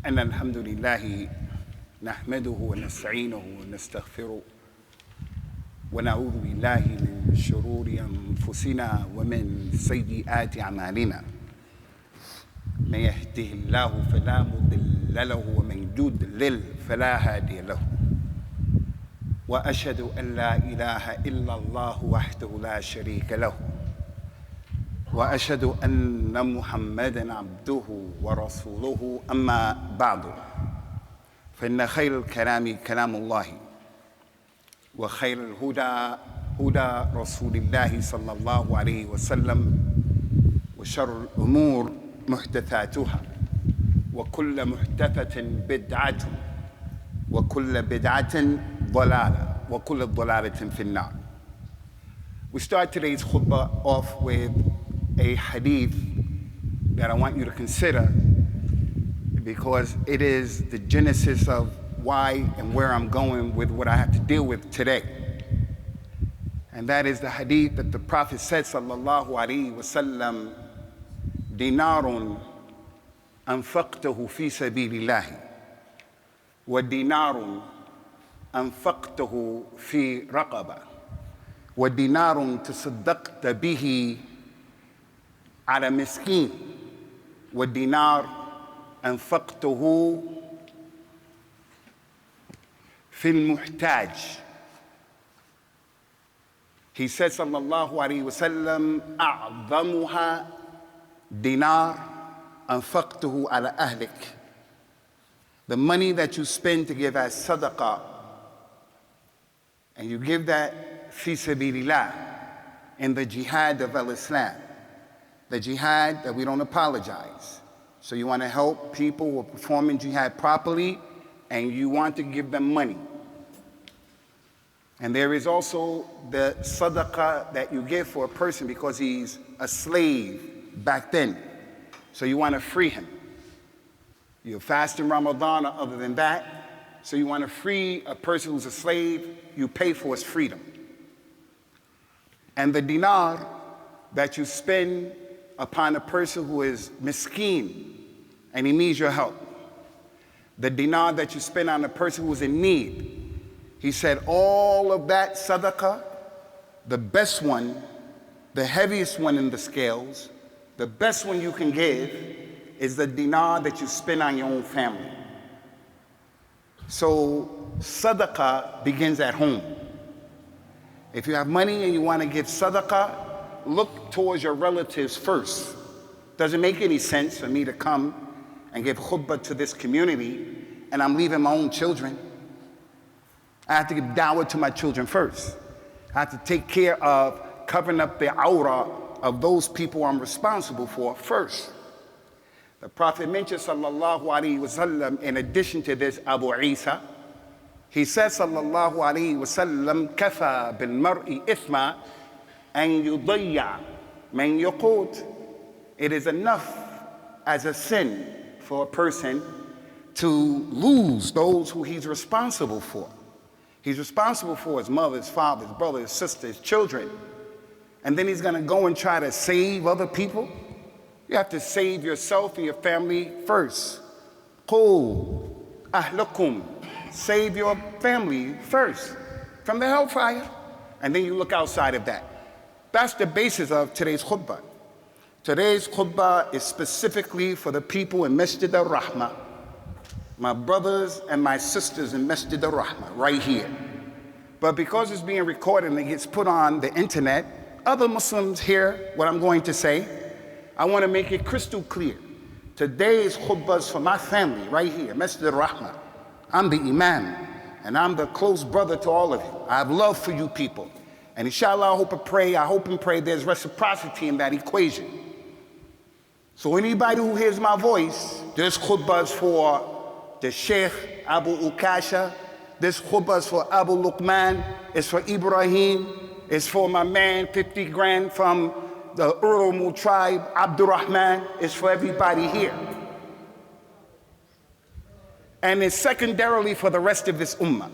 أن الحمد لله نحمده ونستعينه ونستغفره ونعوذ بالله من شرور أنفسنا ومن سيئات أعمالنا. من يهده الله فلا مضل له ومن يضلل فلا هادي له. وأشهد أن لا إله إلا الله وحده لا شريك له. وأشهد أن محمدًا عبده ورسوله. أما بعد، فإن خير الكلام كلام الله، وخير الهدى هدى رسول الله صلى الله عليه وسلم، وشر الأمور محدثاتها، وكل محدثة بدعة، وكل بدعة ضلالة، وكل ضلالة في النار. We start today's khutbah off with a hadith that I want you to consider, because it is the genesis of why and where I'm going with what I have to deal with today. And that is the hadith that the Prophet said, sallallahu alaihi wasallam, dinarun anfaqtahu fi sabilillahi, wa dinarun anfaqtahu fi raqaba, wa dinarun tasaddaqta bihi على مسكين, والدينار أنفقته في المحتاج. He said صلى الله عليه وسلم أعظمها دينار أنفقته على أهلك. The money that you spend to give as sadaqah, and you give that fi sabilillah, in the jihad of al-Islam. The jihad that we don't apologize. So you want to help people who are performing jihad properly, and you want to give them money. And there is also the sadaqah that you give for a person because he's a slave back then. So you want to free him. You fast in Ramadan or other than that. So you want to free a person who's a slave, you pay for his freedom. And the dinar that you spend upon a person who is miskeen and he needs your help. The dinar that you spend on a person who's in need. He said all of that sadaqah, the best one, the heaviest one in the scales, the best one you can give is the dinar that you spend on your own family. So sadaqah begins at home. If you have money and you want to give sadaqah, look towards your relatives first. Doesn't make any sense for me to come and give khutbah to this community and I'm leaving my own children. I have to give dawah to my children first. I have to take care of covering up the awrah of those people I'm responsible for first. The Prophet mentioned sallallahu alaihi wasallam, in addition to this, Abu Isa, he said sallallahu alaihi wasallam, kafa bil mar'i ithma and yudayya man yaqut. It is enough as a sin for a person to lose those who he's responsible for. He's responsible for his mother, his father, his brother, his sister, his children. And then he's gonna go and try to save other people. You have to save yourself and your family first. Qul ahlakum. Save your family first from the hellfire. And then you look outside of that. That's the basis of today's khutbah. Today's khutbah is specifically for the people in Masjid al-Rahmah, my brothers and my sisters in Masjid al-Rahmah, right here. But because it's being recorded and it gets put on the internet, other Muslims hear what I'm going to say. I want to make it crystal clear. Today's khutbah is for my family, right here, Masjid al-Rahmah. I'm the imam, and I'm the close brother to all of you. I have love for you people. And inshallah, I hope and pray there's reciprocity in that equation. So anybody who hears my voice, this khutbah is for the Sheikh Abu Usamah, this khutbah is for Abu Luqman, it's for Ibrahim, it's for my man, 50 grand from the Urumu tribe, Abdurrahman, it's for everybody here. And it's secondarily for the rest of this ummah.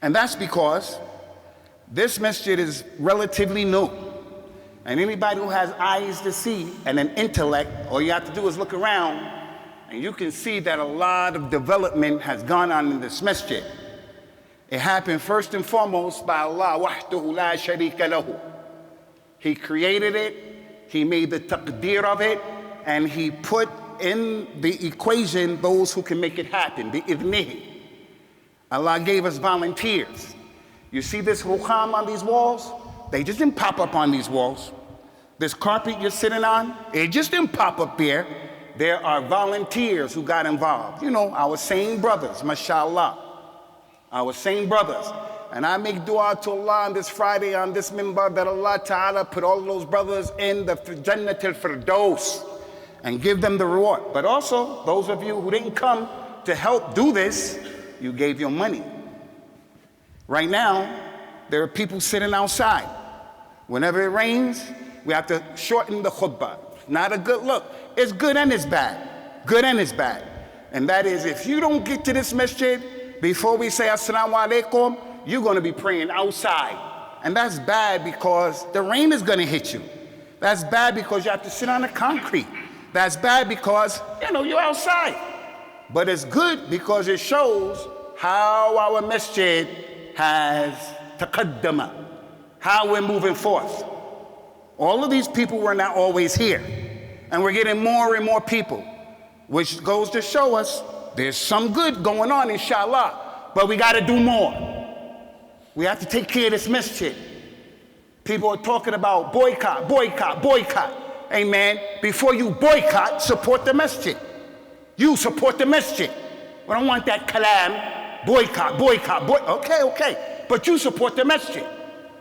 And that's because this masjid is relatively new. And anybody who has eyes to see and an intellect, all you have to do is look around And you can see that a lot of development has gone on in this masjid. It happened first and foremost by Allah, wahdahu la sharika lahu. He created it, He made the taqdeer of it, and He put in the equation those who can make it happen, bi'idhnihi. Allah gave us volunteers. You see this rukham on these walls? They just didn't pop up on these walls. This carpet you're sitting on, it just didn't pop up there. There are volunteers who got involved. You know, our same brothers, mashallah. Our same brothers. And I make dua to Allah on this Friday, on this minbar, that Allah Ta'ala put all of those brothers in the Jannat al-Firdaus and give them the reward. But also, those of you who didn't come to help do this, you gave your money. Right now, there are people sitting outside. Whenever it rains, we have to shorten the khutbah. Not a good look. It's good and it's bad. Good and it's bad. And that is, if you don't get to this masjid before we say assalamu alaikum, you're going to be praying outside. And that's bad because the rain is going to hit you. That's bad because you have to sit on the concrete. That's bad because, you're outside. But it's good because it shows how our masjid has taqaddama, how we're moving forth. All of these people were not always here. And we're getting more and more people, which goes to show us there's some good going on, inshallah, but we got to do more. We have to take care of this masjid. People are talking about boycott, boycott, boycott. Hey man, before you boycott, support the masjid. You support the masjid. We don't want that kalam, boycott, boycott, okay. But you support the masjid.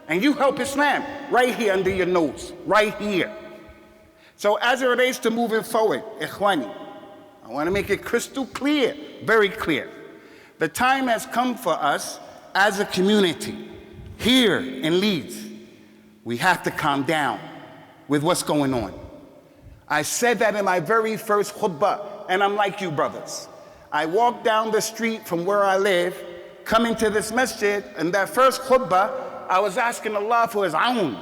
And you help Islam right here under your nose, right here. So as it relates to moving forward, ikhwani, I want to make it crystal clear, very clear. The time has come for us as a community here in Leeds. We have to calm down with what's going on. I said that in my very first khutbah, and I'm like you brothers. I walked down the street from where I live, coming to this masjid, and that first khutbah, I was asking Allah for His aun.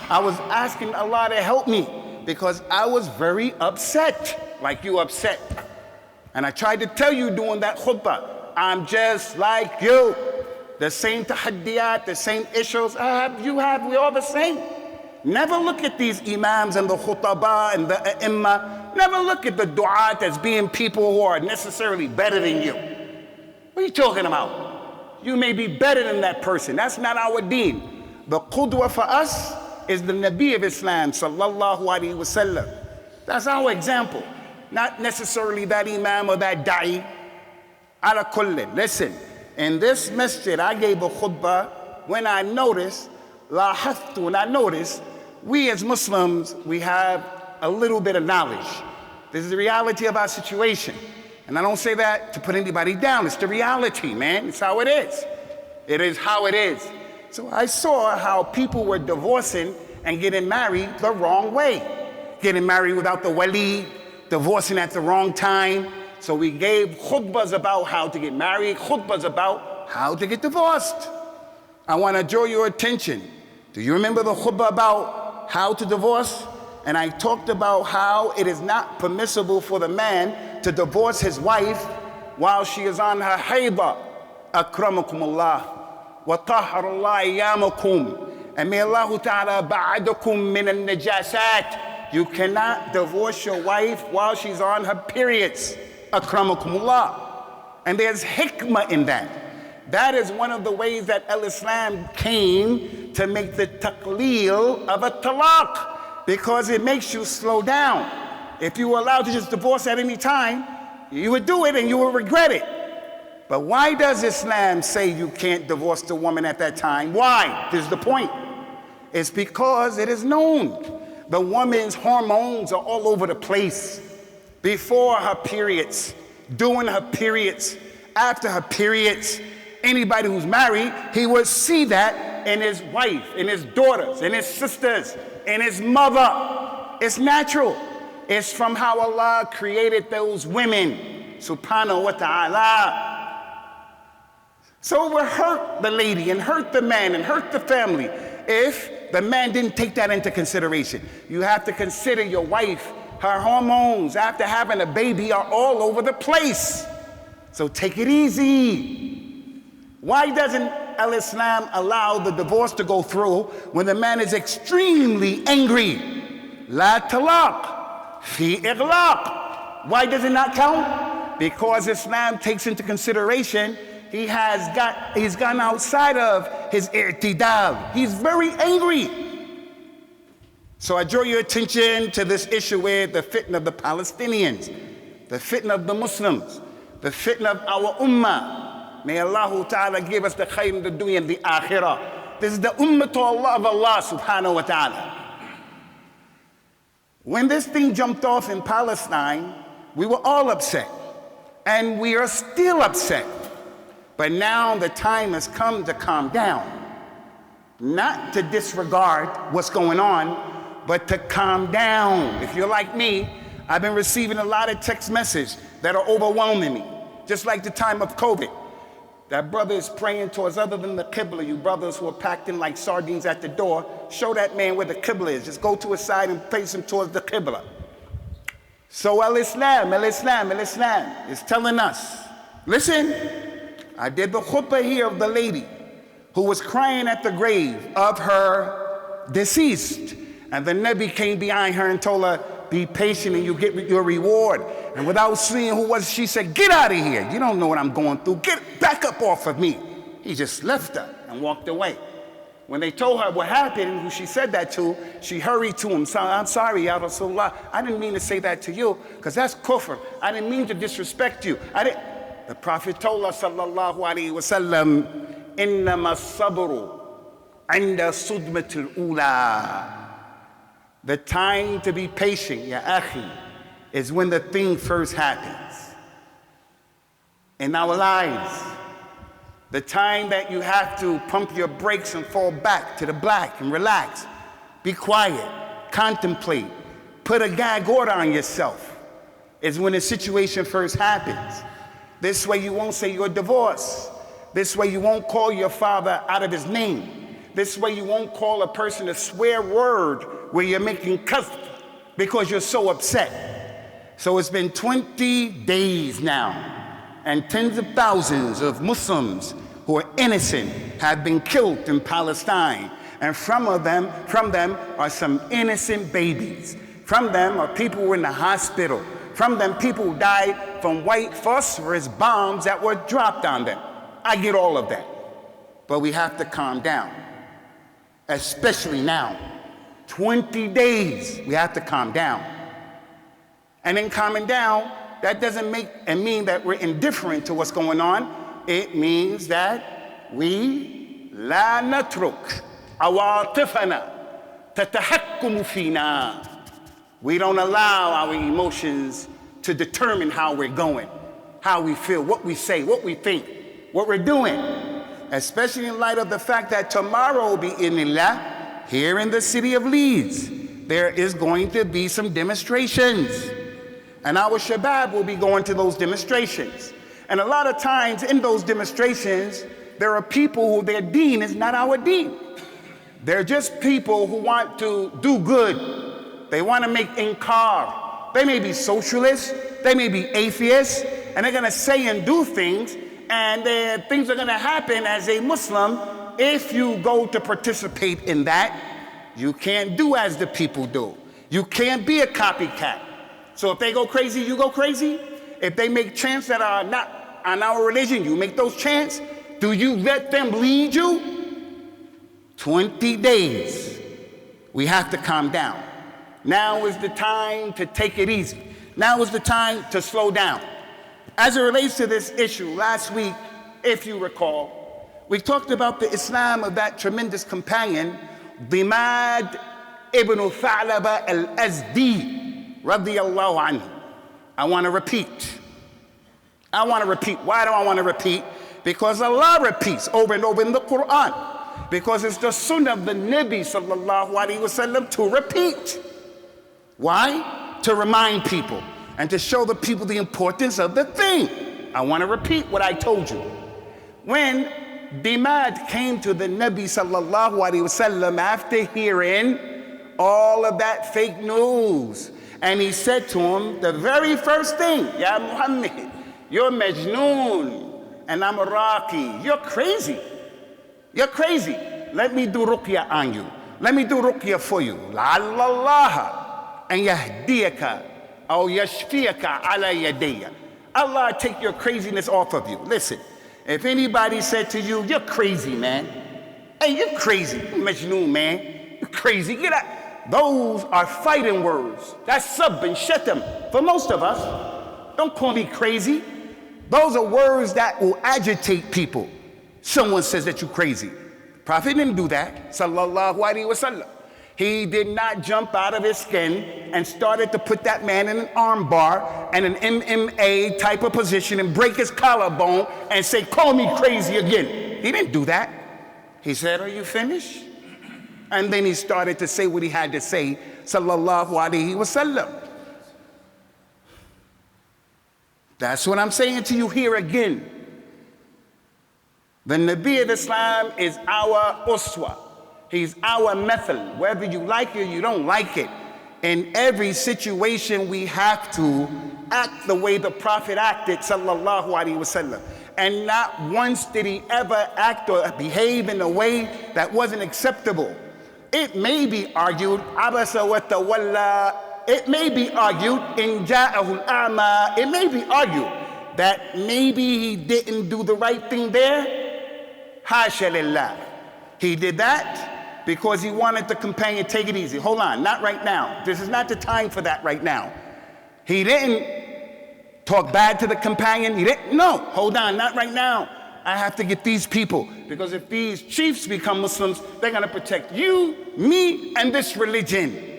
I was asking Allah to help me because I was very upset, like you upset. And I tried to tell you during that khutbah, I'm just like you. The same tahaddiyat, the same issues we all the same. Never look at these imams and the khutbah and the a'imma. Never look at the du'at as being people who are necessarily better than you. What are you talking about? You may be better than that person. That's not our deen. The qudwa for us is the Nabi of Islam, sallallahu alaihi wasallam. That's our example. Not necessarily that imam or that da'i. Ala kullin. Listen, in this masjid, I gave a khutbah when I noticed, we as Muslims, we have a little bit of knowledge. This is the reality of our situation. And I don't say that to put anybody down. It's the reality, man. It's how it is. It is how it is. So I saw how people were divorcing and getting married the wrong way. Getting married without the wali, divorcing at the wrong time. So we gave khutbahs about how to get married, khutbahs about how to get divorced. I want to draw your attention. Do you remember the khutbah about how to divorce? And I talked about how it is not permissible for the man to divorce his wife while she is on her hayda. Akramakumullah. Wa tahharullah iyamakum. And may Allah ta'ala ba'adakum min al-najasat. You cannot divorce your wife while she's on her periods. Akramakumullah. And there's hikmah in that. That is one of the ways that al-Islam came to make the taqleel of a talaq. Because it makes you slow down. If you were allowed to just divorce at any time, you would do it and you would regret it. But why does Islam say you can't divorce the woman at that time? Why? This is the point. It's because it is known. The woman's hormones are all over the place. Before her periods, during her periods, after her periods. Anybody who's married, he would see that in his wife, in his daughters, in his sisters, in his mother. It's natural. It's from how Allah created those women, subhanahu wa ta'ala. So it would hurt the lady and hurt the man and hurt the family if the man didn't take that into consideration. You have to consider your wife, her hormones after having a baby are all over the place. So take it easy. Why doesn't Al-Islam allow the divorce to go through when the man is extremely angry? La talaq, fi ighlaq. Why does it not count? Because Islam takes into consideration he's gone outside of his i'tidal. He's very angry. So I draw your attention to this issue with the fitna of the Palestinians, the fitna of the Muslims, the fitna of our ummah. May Allah Ta'ala give us the khayr in the dunya and the akhirah. This is the ummah of Allah subhanahu wa ta'ala. When this thing jumped off in Palestine, we were all upset. And we are still upset. But now the time has come to calm down. Not to disregard what's going on, but to calm down. If you're like me, I've been receiving a lot of text messages that are overwhelming me. Just like the time of COVID. That brother is praying towards other than the Qibla. You brothers who are packed in like sardines at the door, show that man where the Qibla is. Just go to his side and face him towards the Qibla. So Al-Islam is telling us, listen, I did the khutbah here of the lady who was crying at the grave of her deceased. And the Nabi came behind her and told her, be patient and you get your reward. And without seeing who was, she said, get out of here. You don't know what I'm going through. Get back up off of me. He just left her and walked away. When they told her what happened, who she said that to, she hurried to him. I'm sorry, Ya Rasulullah. I didn't mean to say that to you, because that's kufr. I didn't mean to disrespect you. The Prophet told us, sallallahu alayhi wa sallam, innama sabru inda sudmatil ula. The time to be patient, ya akhi, is when the thing first happens. In our lives, the time that you have to pump your brakes and fall back to the black and relax, be quiet, contemplate, put a gag order on yourself, is when the situation first happens. This way you won't say you're divorced. This way you won't call your father out of his name. This way you won't call a person a swear word where you're making qasd because you're so upset. So it's been 20 days now, and tens of thousands of Muslims who are innocent have been killed in Palestine. And from them are some innocent babies. From them are people who were in the hospital. From them, people who died from white phosphorus bombs that were dropped on them. I get all of that. But we have to calm down. Especially now. 20 days, we have to calm down. And in calming down, that doesn't mean that we're indifferent to what's going on. It means that we la natruk awatifana tatahakkumu fina. We don't allow our emotions to determine how we're going, how we feel, what we say, what we think, what we're doing. Especially in light of the fact that tomorrow, bi'idhnillah, here in the city of Leeds, there is going to be some demonstrations. And our shabab will be going to those demonstrations. And a lot of times in those demonstrations, there are people who their deen is not our deen. They're just people who want to do good. They want to make inkar. They may be socialists, they may be atheists, and they're going to say and do things, and things are going to happen as a Muslim. If you go to participate in that, you can't do as the people do. You can't be a copycat. So if they go crazy, you go crazy. If they make chants that are not on our religion, you make those chants. Do you let them lead you? 20 days. We have to calm down. Now is the time to take it easy. Now is the time to slow down. As it relates to this issue, last week, if you recall, we talked about the Islam of that tremendous companion, Dimad ibn Tha'laba al-Azdi, radiyallahu anhu. I want to repeat. Why do I want to repeat? Because Allah repeats over and over in the Quran. Because it's the sunnah of the Nabi sallallahu alaihi wasallam to repeat. Why? To remind people and to show the people the importance of the thing. I want to repeat what I told you. When Dimad came to the Nabi sallallahu alaihi wasallam after hearing all of that fake news And he said to him the very first thing, Ya Muhammad, you're Majnoon, and I'm a Raqi. You're crazy. You're crazy. Let me do ruqya on you. Let me do ruqya for you. لَعَلَّ اللَّهَ أَن يَهْدِيَكَ أَوْ يَشْفِيَكَ عَلَى يَدَيَّ. Allah take your craziness off of you. Listen, if anybody said to you, you're crazy, man. Hey, you're crazy. Majnoon, man. You're crazy. Get out. Those are fighting words. That's sub and shatam for most of us. Don't call me crazy. Those are words that will agitate people. Someone says that you're crazy. Prophet didn't do that, sallallahu alaihi wasallam. He did not jump out of his skin and started to put that man in an arm bar and an MMA type of position and break his collarbone and say, call me crazy again. He didn't do that. He said, are you finished? And then he started to say what he had to say, sallallahu alaihi wasallam. That's what I'm saying to you here again. The Nabi of Islam is our uswa. He's our method. Whether you like it or you don't like it, in every situation we have to act the way the Prophet acted, sallallahu alaihi wasallam. And not once did he ever act or behave in a way that wasn't acceptable. It may be argued, abasa wa tawalla. It may be argued, in ja'ahu al-a'ma. It may be argued that maybe he didn't do the right thing there. Hasha lillah. He did that because he wanted the companion, take it easy. Hold on, not right now. This is not the time for that right now. He didn't talk bad to the companion. He didn't, no, hold on, not right now. I have to get these people, because if these chiefs become Muslims, they're going to protect you, me, and this religion.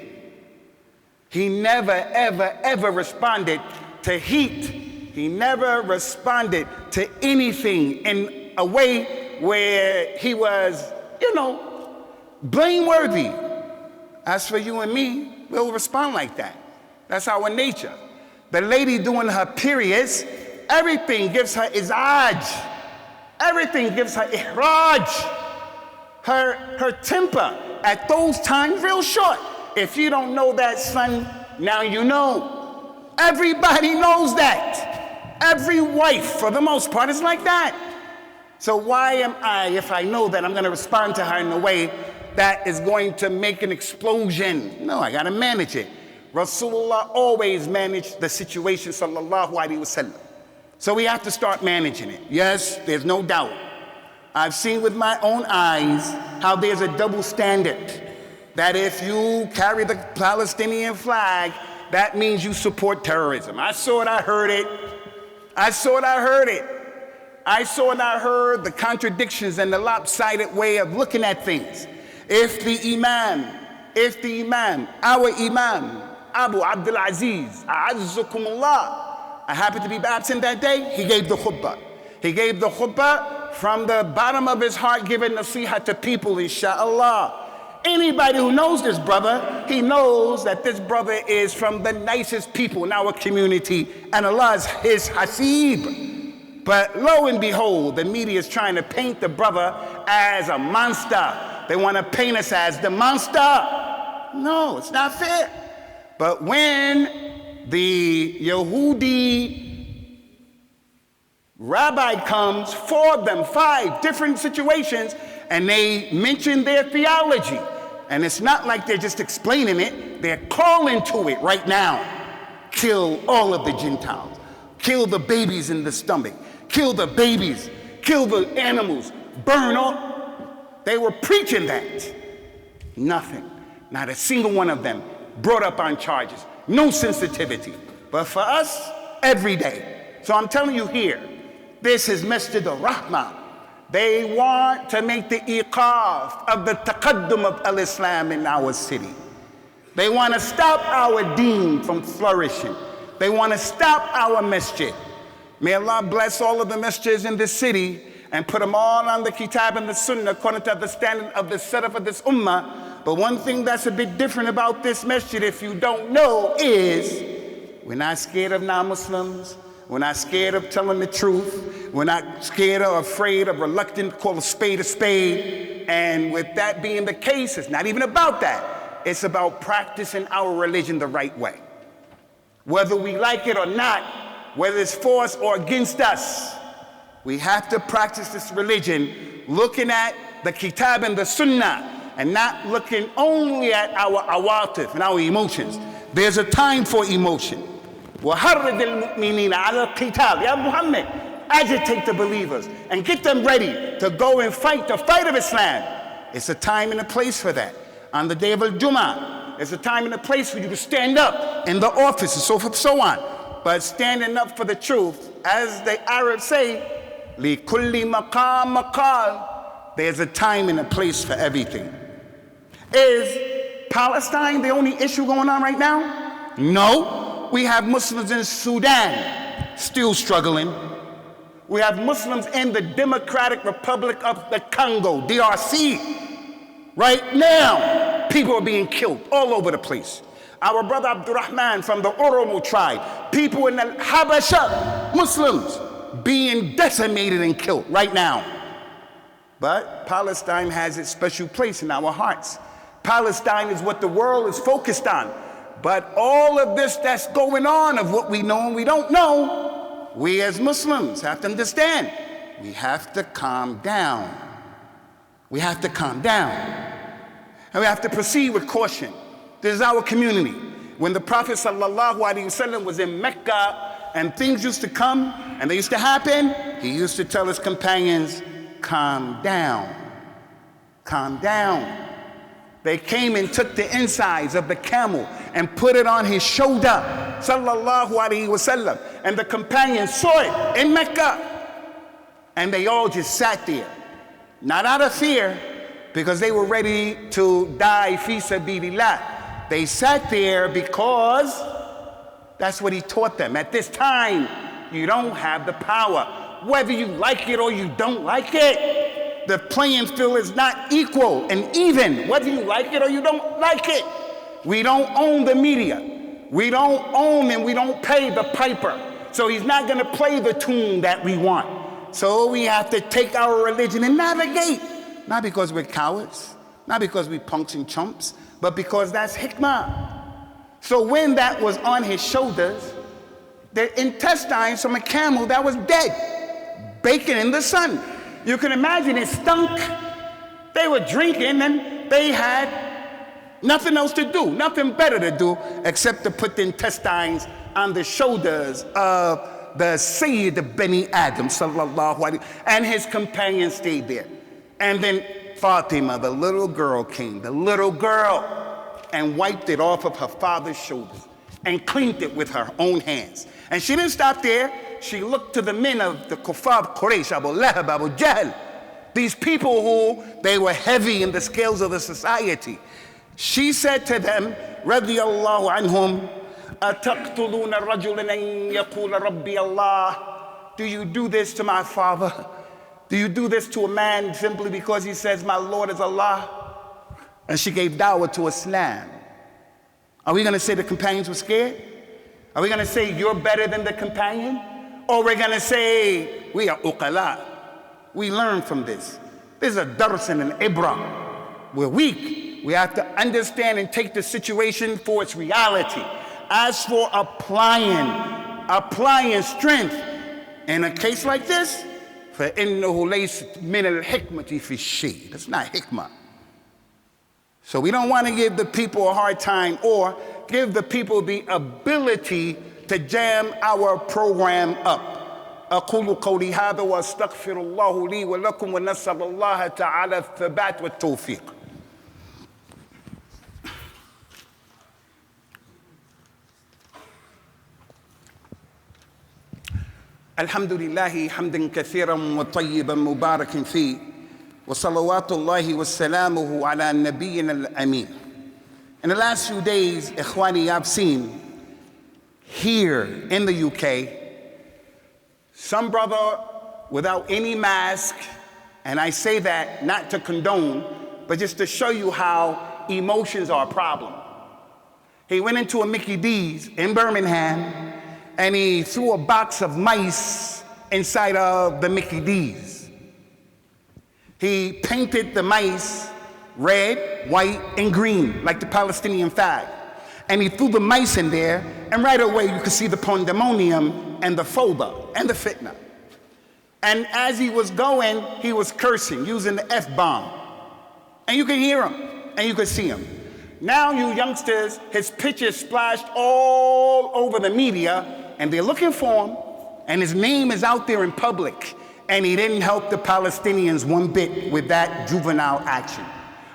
He never, ever, ever responded to heat. He never responded to anything in a way where he was, blameworthy. As for you and me, we'll respond like that. That's our nature. The lady doing her periods, everything gives her izaj. Everything gives her ihraj. Her temper at those times real short. If you don't know that, son, now you know. Everybody knows that. Every wife, for the most part, is like that. So why am I, if I know that I'm going to respond to her in a way that is going to make an explosion? No, I got to manage it. Rasulullah always managed the situation, sallallahu alaihi wasallam. So we have to start managing it. Yes, there's no doubt. I've seen with my own eyes how there's a double standard. That if you carry the Palestinian flag, that means you support terrorism. I saw it, I heard it. I saw it, I heard it. I saw and I heard the contradictions and the lopsided way of looking at things. If the Imam, our Imam, Abu Abdul Aziz, A'azzukumullah, I happened to be absent that day, he gave the khutbah. He gave the khutbah from the bottom of his heart, giving nasiha to people, inshallah. Anybody who knows this brother, he knows that this brother is from the nicest people in our community, and Allah is his hasib. But lo and behold, the media is trying to paint the brother as a monster. They want to paint us as the monster. No, it's not fair. But when the Yehudi rabbi comes, 4 of them, 5 different situations, and they mention their theology. And it's not like they're just explaining it, they're calling to it right now. Kill all of the Gentiles. Kill the babies in the stomach. Kill the babies. Kill the animals. Burn all. They were preaching that. Nothing. Not a single one of them brought up on charges. No sensitivity. But for us, every day. So I'm telling you here, this is Masjid al-Rahmah. They want to make the iqaf of the taqaddum of al-Islam in our city. They want to stop our deen from flourishing. They want to stop our masjid. May Allah bless all of the masjids in this city and put them all on the kitab and the sunnah according to the standard of the salaf of this ummah. But one thing that's a bit different about this masjid, if you don't know, is we're not scared of non-Muslims. We're not scared of telling the truth. We're not scared or afraid or reluctant to call a spade a spade. And with that being the case, it's not even about that. It's about practicing our religion the right way. Whether we like it or not, whether it's for us or against us, we have to practice this religion looking at the kitab and the sunnah and not looking only at our awatif and our emotions. There's a time for emotion. وَحَرِّدِ الْمُؤْمِنِينَ عَلَى الْقِتَالِ Ya Muhammad, agitate the believers and get them ready to go and fight the fight of Islam. It's a time and a place for that. On the day of Al-Jum'ah, it's a time and a place for you to stand up in the office and so forth and so on. But standing up for the truth, as the Arabs say, لِكُلِّ مَقَامٍ مَقَالٍ, there's a time and a place for everything. Is Palestine the only issue going on right now? No. We have Muslims in Sudan still struggling. We have Muslims in the Democratic Republic of the Congo, DRC. Right now, people are being killed all over the place. Our brother Abdurrahman from the Oromo tribe, people in the Habasha, Muslims, being decimated and killed right now. But Palestine has its special place in our hearts. Palestine is what the world is focused on. But all of this that's going on of what we know and we don't know, we as Muslims have to understand. We have to calm down. We have to calm down. And we have to proceed with caution. This is our community. When the Prophet ﷺ was in Mecca and things used to come and they used to happen, he used to tell his companions, calm down, calm down. They came and took the insides of the camel and put it on his shoulder, sallallahu alaihi wasallam. And the companions saw it in Mecca. And they all just sat there, not out of fear, because they were ready to die fi sabilillah. They sat there because that's what he taught them. At this time, you don't have the power. Whether you like it or you don't like it, the playing field is not equal and even, whether you like it or you don't like it. We don't own the media. We don't own and we don't pay the piper. So he's not gonna play the tune that we want. So we have to take our religion and navigate. Not because we're cowards, not because we're punks and chumps, but because that's hikmah. So when that was on his shoulders, the intestines from a camel that was dead, baking in the sun. You can imagine it stunk. They were drinking and they had nothing else to do, nothing better to do except to put the intestines on the shoulders of the Sayyid Bani Adam, sallallahu alayhi, and his companions stayed there. And then Fatima, the little girl, came, the little girl, and wiped it off of her father's shoulders and cleaned it with her own hands. And she didn't stop there. She looked to the men of the Kuffar Quraysh, Abu Lahab, Abu Jahl, these people who they were heavy in the scales of the society. She said to them, radiyallahu anhum, ataqtuluna rajulan an yaqula rabbi Allah. Do you do this to my father? Do you do this to a man simply because he says, my Lord is Allah? And she gave dawah to Islam. Are we going to say the companions were scared? Are we going to say you're better than the companion? Or we're going to say we are uqala? We learn from this. This is a dars and an ibra. We're weak. We have to understand and take the situation for its reality. As for applying strength in a case like this, فَإِنَّهُ لَيْسَ مِنَ الْحِكْمَةِ فِي الشَّيْءِ. That's not hikmah. So we don't want to give the people a hard time or give the people the ability to jam our program up. أقول قولي هذا وأستغفر الله لي ولكم ونسأل الله تعالى الثبات والتوفيق. الحمد لله حمدا كثيرا وطيبا مباركا فيه وصلوات الله وسلامه على نبينا الأمين. In the last few days, Ikhwani, I've seen here in the UK some brother without any mask, and I say that not to condone, but just to show you how emotions are a problem. He went into a Mickey D's in Birmingham and he threw a box of mice inside of the Mickey D's. He painted the mice red, white, and green, like the Palestinian flag. And he threw the mice in there, and right away you could see the pandemonium and the fawda and the fitna. And as he was going, he was cursing, using the F-bomb. And you can hear him, and you can see him. Now you youngsters, his picture splashed all over the media, and they're looking for him, and his name is out there in public, and he didn't help the Palestinians one bit with that juvenile action.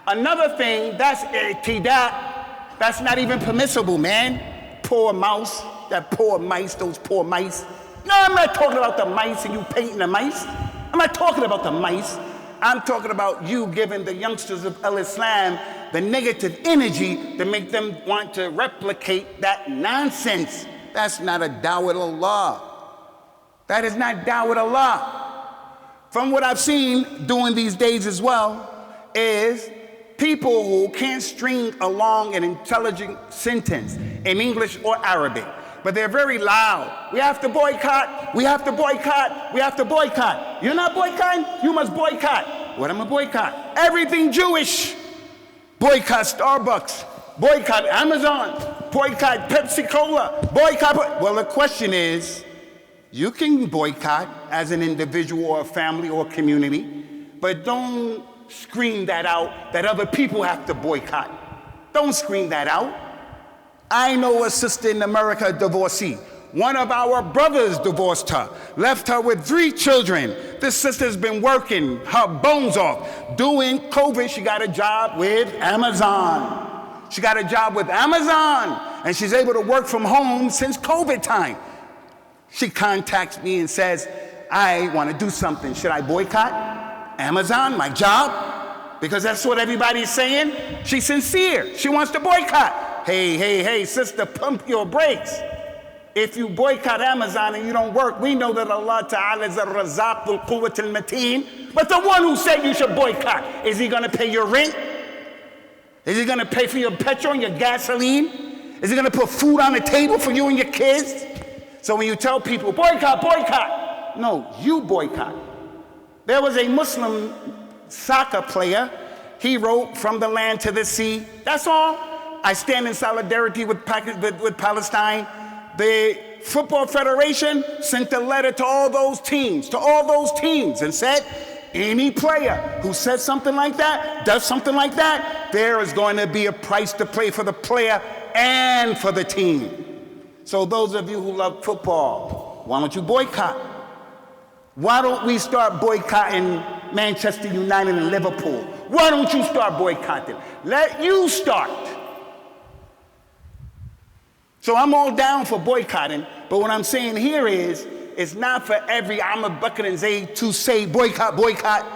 Another thing, that's i'tida. That's not even permissible, man. Poor mouse, that poor mice, those poor mice. No, I'm not talking about the mice and you painting the mice. I'm not talking about the mice. I'm talking about you giving the youngsters of Islam the negative energy to make them want to replicate that nonsense. That's not a da'wah Allah. That is not da'wah Allah. From what I've seen during these days as well, is people who can't string along an intelligent sentence in English or Arabic, but they're very loud. We have to boycott, we have to boycott, we have to boycott. You're not boycotting? You must boycott. What am I boycott? Everything Jewish. Boycott Starbucks, boycott Amazon, boycott Pepsi Cola, boycott. Well, the question is, you can boycott as an individual or a family or a community, but don't scream that out that other people have to boycott. Don't scream that out. I know a sister in America, a divorcee. One of our brothers divorced her, left her with 3 children. This sister's been working her bones off. During COVID, she got a job with Amazon. She got a job with Amazon, and she's able to work from home since COVID time. She contacts me and says, I want to do something. Should I boycott Amazon, my job? Because that's what everybody's saying. She's sincere. She wants to boycott. Hey, sister, pump your brakes. If you boycott Amazon and you don't work, we know that Allah Ta'ala is a Razaq Dhul Quwwat al-Mateen. But the one who said you should boycott, is he going to pay your rent? Is he going to pay for your petrol and your gasoline? Is he going to put food on the table for you and your kids? So when you tell people, boycott, boycott, no, you boycott. There was a Muslim soccer player. He wrote, from the land to the sea. That's all. I stand in solidarity with Palestine. The Football Federation sent a letter to all those teams, and said, any player who says something like that, does something like that, there is going to be a price to pay for the player and for the team. So those of you who love football, why don't you boycott? Why don't we start boycotting Manchester United and Liverpool? Why don't you start boycotting? Let you start. So I'm all down for boycotting, but what I'm saying here is, it's not for every Amr, Bakr, and Zayd to say boycott, boycott.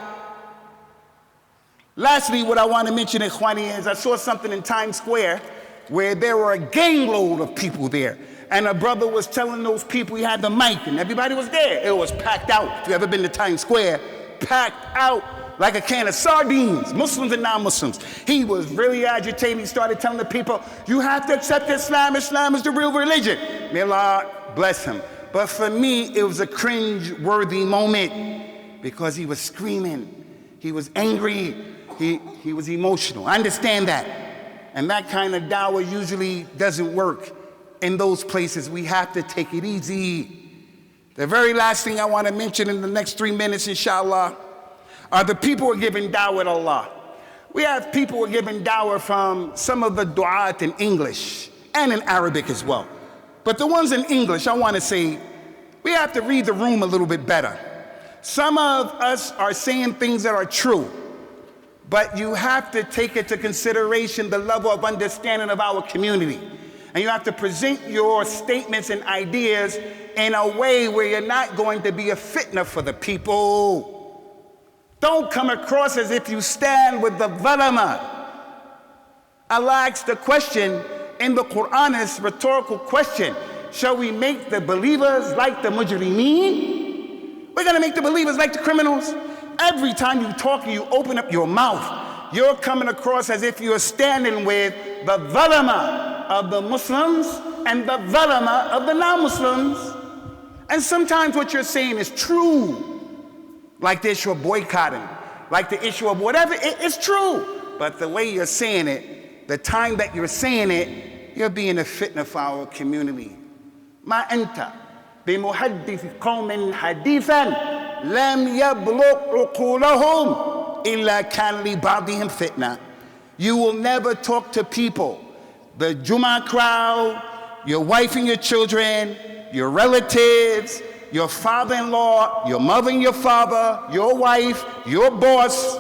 Lastly, what I want to mention, Ikhwani, is I saw something in Times Square where there were a gangload of people there. And a brother was telling those people, he had the mic, and everybody was there. It was packed out. If you've ever been to Times Square, packed out like a can of sardines, Muslims and non-Muslims. He was really agitating. He started telling the people, you have to accept Islam. Islam is the real religion. May Allah bless him. But for me, it was a cringe-worthy moment because he was screaming. He was angry. He was emotional. I understand that. And that kind of dawah usually doesn't work in those places. We have to take it easy. The very last thing I want to mention in the next 3 minutes, inshallah, are the people who are giving dawah to Allah. We have people who are giving dawah from some of the du'at in English and in Arabic as well. But the ones in English, I want to say, we have to read the room a little bit better. Some of us are saying things that are true, but you have to take into consideration the level of understanding of our community. And you have to present your statements and ideas in a way where you're not going to be a fitna for the people. Don't come across as if you stand with the zalama. Allah asks the question in the Quran, is a rhetorical question. Shall we make the believers like the mujrimeen? We're going to make the believers like the criminals. Every time you talk and you open up your mouth, you're coming across as if you're standing with the zalama of the Muslims and the zalama of the non-Muslims. And sometimes what you're saying is true. Like the issue of boycotting, like the issue of whatever, it's true. But the way you're saying it, the time that you're saying it, you're being a fitna for our community. ما أنت بمحدث قوم حديثا لم يبلغ عقولهم إلا كان لبعضهم فتنة. You will never talk to people, the Jummah crowd, your wife and your children, your relatives, your father-in-law, your mother and your father, your wife, your boss.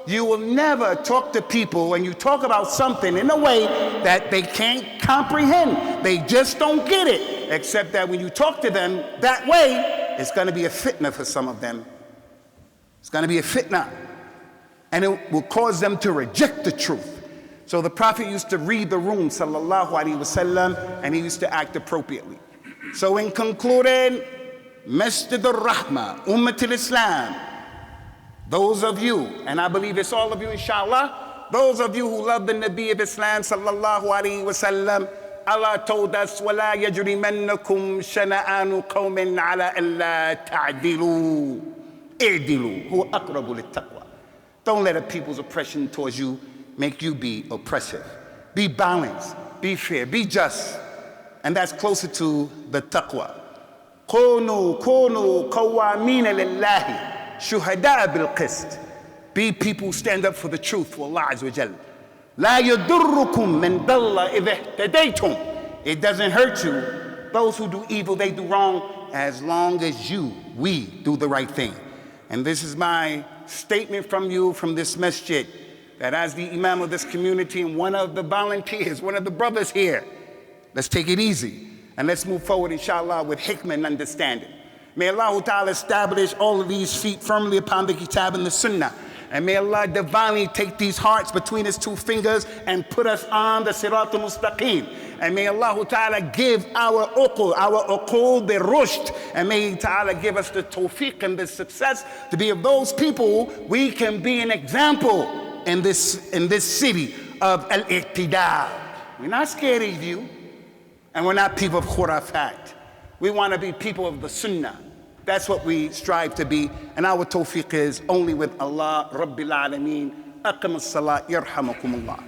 You will never talk to people when you talk about something in a way that they can't comprehend. They just don't get it. Except that when you talk to them that way, it's going to be a fitna for some of them. It's going to be a fitna. And it will cause them to reject the truth. So the Prophet used to read the room, sallallahu alaihi wasallam, and he used to act appropriately. So in concluding, Masjid al-Rahma, Ummat al-Islam, those of you, and I believe it's all of you, inshallah, those of you who love the Nabi of Islam, sallallahu alaihi wasallam, Allah told us, وَلَا يَجْرِمَنَّكُمْ شَنَآنُ قَوْمٍ عَلَىٰ أَلَّا تَعْدِلُوا اعْدِلُوا هُوَ أَقْرَبُ لِلتَّقْوَى. Don't let a people's oppression towards you make you be oppressive. Be balanced, be fair, be just. And that's closer to the taqwa. كونوا قوامين لله شهداء بالقسط. Be people who stand up for the truth for Allah Azza wa Jal. لا يضركم من ضل إذا اهتديتم. It doesn't hurt you. Those who do evil, they do wrong, as long as we do the right thing. And this is my statement from you, from this masjid, that as the imam of this community and one of the volunteers, one of the brothers here, let's take it easy and let's move forward, inshallah, with hikmah and understanding. May Allah Ta'ala establish all of these feet firmly upon the kitab and the sunnah. And may Allah divinely take these hearts between his two fingers and put us on the siratul mustaqim. And may Allah Ta'ala give our uqul the rushd. And may Ta'ala give us the tawfiq and the success to be of those people we can be an example in this city of al-iqtida. We're not scared of you. And we're not people of khurafat. We want to be people of the sunnah. That's what we strive to be. And our tawfiq is only with Allah Rabbil Alameen. Aqim as-salat yarhamukumullah.